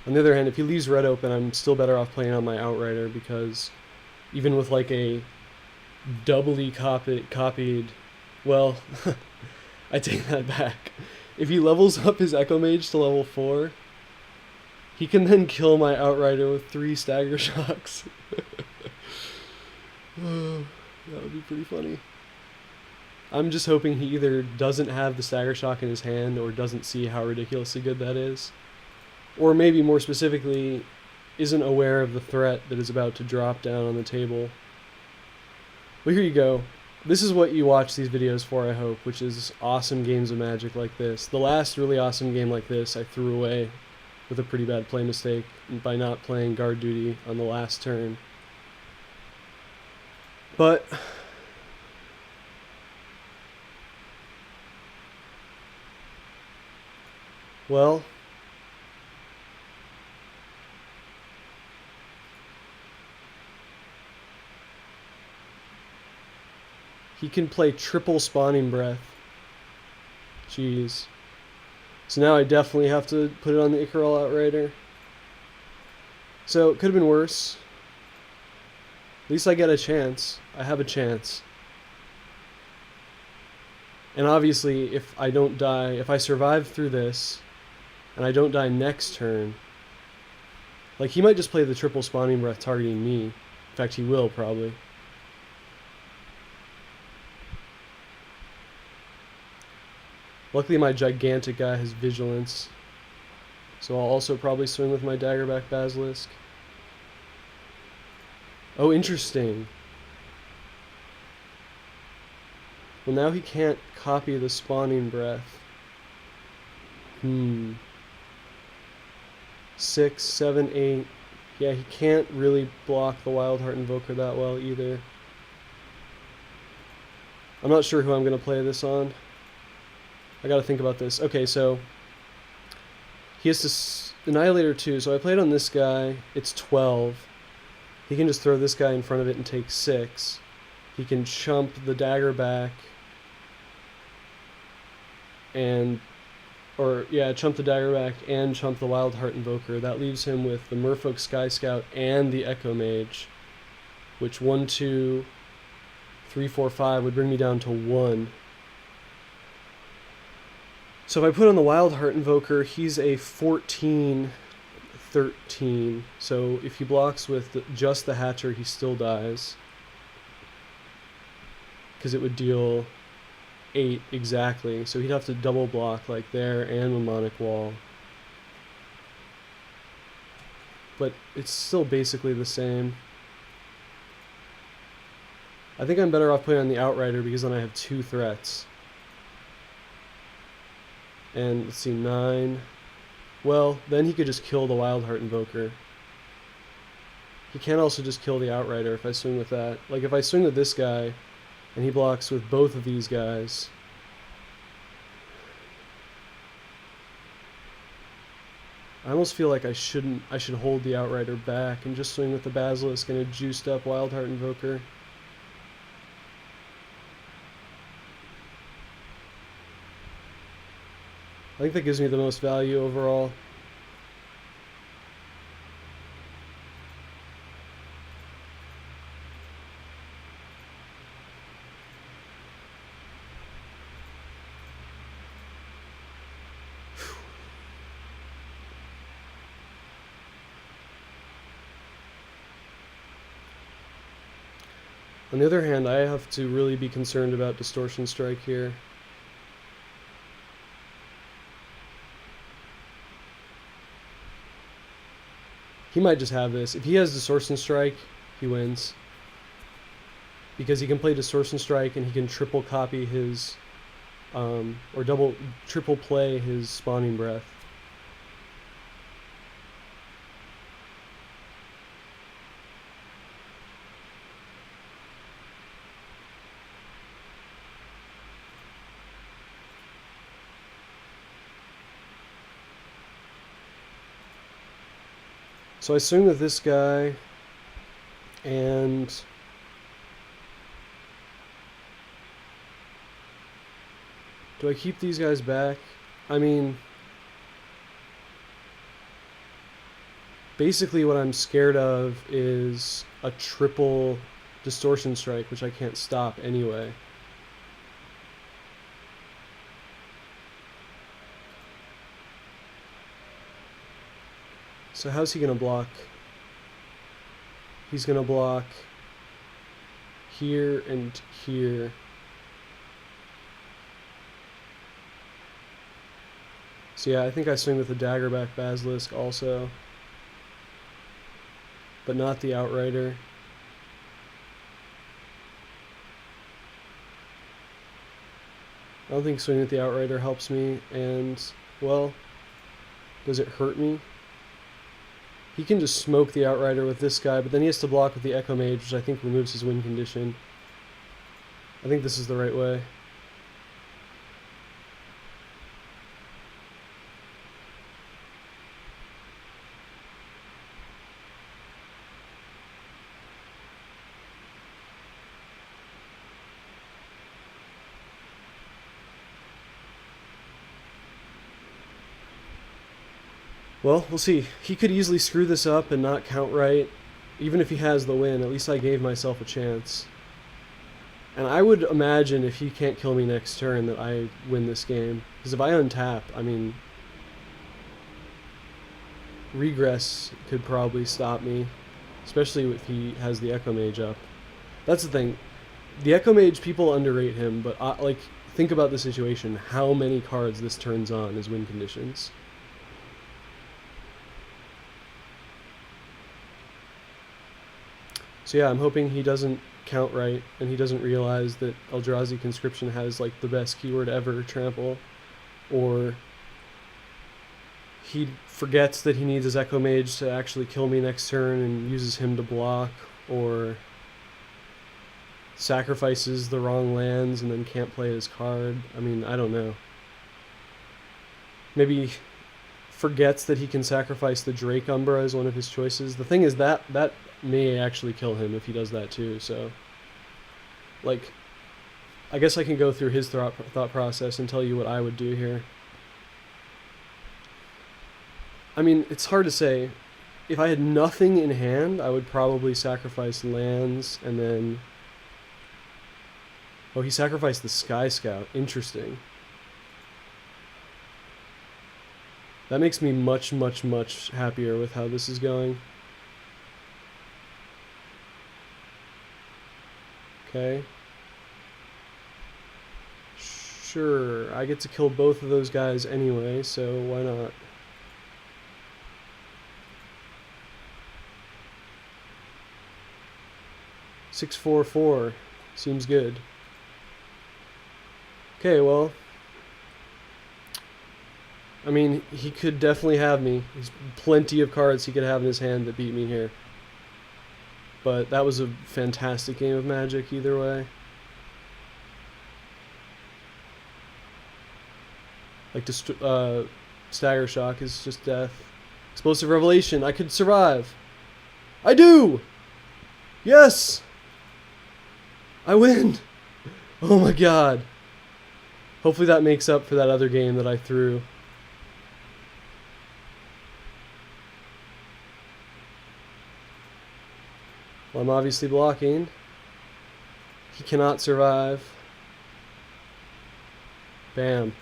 On the other hand, if he leaves red open, I'm still better off playing on my outrider because even with like a doubly copied, well, I take that back. If he levels up his Echo Mage to level 4, he can then kill my outrider with 3 stagger shocks. Oh, that would be pretty funny. I'm just hoping he either doesn't have the stagger shock in his hand or doesn't see how ridiculously good that is. Or maybe more specifically, isn't aware of the threat that is about to drop down on the table. But here you go. This is what you watch these videos for, I hope, which is awesome games of Magic like this. The last really awesome game like this I threw away with a pretty bad play mistake by not playing guard duty on the last turn. But well, he can play triple Spawning Breath. Jeez. So now I definitely have to put it on the Icaral Outrider. So it could have been worse. At least I get a chance. I have a chance. And obviously, if I don't die, if I survive through this, and I don't die next turn, like he might just play the triple Spawning Breath targeting me. In fact, he will probably. Luckily my gigantic guy has vigilance, so I'll also probably swing with my Daggerback Basilisk. Oh, interesting. Well, now he can't copy the Spawning Breath. 6, 7, 8. Yeah, he can't really block the Wild Heart Invoker that well either. I'm not sure who I'm going to play this on. I gotta think about this. Okay, so he has this Annihilator 2, so I played on this guy. It's 12. He can just throw this guy in front of it and take 6. He can chump the dagger back and chump the dagger back and chump the Wild Heart Invoker. That leaves him with the Merfolk Sky Scout and the Echo Mage, which 1, 2, 3, 4, 5 would bring me down to 1. So if I put on the Wild Heart Invoker, he's a 14, 13. So if he blocks with just the Hatcher, he still dies. Because it would deal 8 exactly. So he'd have to double block like there and Mnemonic Wall. But it's still basically the same. I think I'm better off putting on the Outrider because then I have 2 threats. And let's see, 9. Well, then he could just kill the Wild Heart Invoker. He can also just kill the Outrider if I swing with that. Like if I swing with this guy and he blocks with both of these guys. I almost feel like I should hold the Outrider back and just swing with the Basilisk and a juiced up Wild Heart Invoker. I think that gives me the most value overall. On the other hand, I have to really be concerned about Distortion Strike here. He might just have this. If he has Distortion Strike, he wins. Because he can play Distortion Strike and he can triple copy his, triple play his Spawning Breath. So I swing with this guy, and do I keep these guys back? I mean, Basically what I'm scared of is a triple distortion strike, which I can't stop anyway. So how's he going to block? He's going to block here and here. So yeah, I think I swing with the Daggerback Basilisk also. But not the Outrider. I don't think swinging with the Outrider helps me, and, well, does it hurt me? He can just smoke the Outrider with this guy, but then he has to block with the Echo Mage, which I think removes his win condition. I think this is the right way. Well, we'll see. He could easily screw this up and not count right. Even if he has the win, at least I gave myself a chance. And I would imagine if he can't kill me next turn that I win this game. Because if I untap, I mean, Regress could probably stop me. Especially if he has the Echo Mage up. That's the thing. The Echo Mage, people underrate him, but like, think about the situation. How many cards this turns on as win conditions? So yeah, I'm hoping he doesn't count right, and he doesn't realize that Eldrazi Conscription has like the best keyword ever, trample, or he forgets that he needs his Echo Mage to actually kill me next turn and uses him to block, or sacrifices the wrong lands and then can't play his card. I mean, I don't know. Maybe forgets that he can sacrifice the Drake Umbra as one of his choices. The thing is that may actually kill him if he does that too, so like, I guess I can go through his thought process and tell you what I would do here. I mean, it's hard to say. If I had nothing in hand, I would probably sacrifice lands and then... Oh, he sacrificed the Sky Scout. Interesting. That makes me much, much, much happier with how this is going. Okay. Sure, I get to kill both of those guys anyway, so why not? $644 seems good. Okay, well, I mean, he could definitely have me. There's plenty of cards he could have in his hand that beat me here. But that was a fantastic game of Magic either way. Like, Stagger Shock is just death. Explosive Revelation, I could survive. I do! Yes! I win! Oh my god. Hopefully that makes up for that other game that I threw. Well, I'm obviously blocking. He cannot survive. Bam.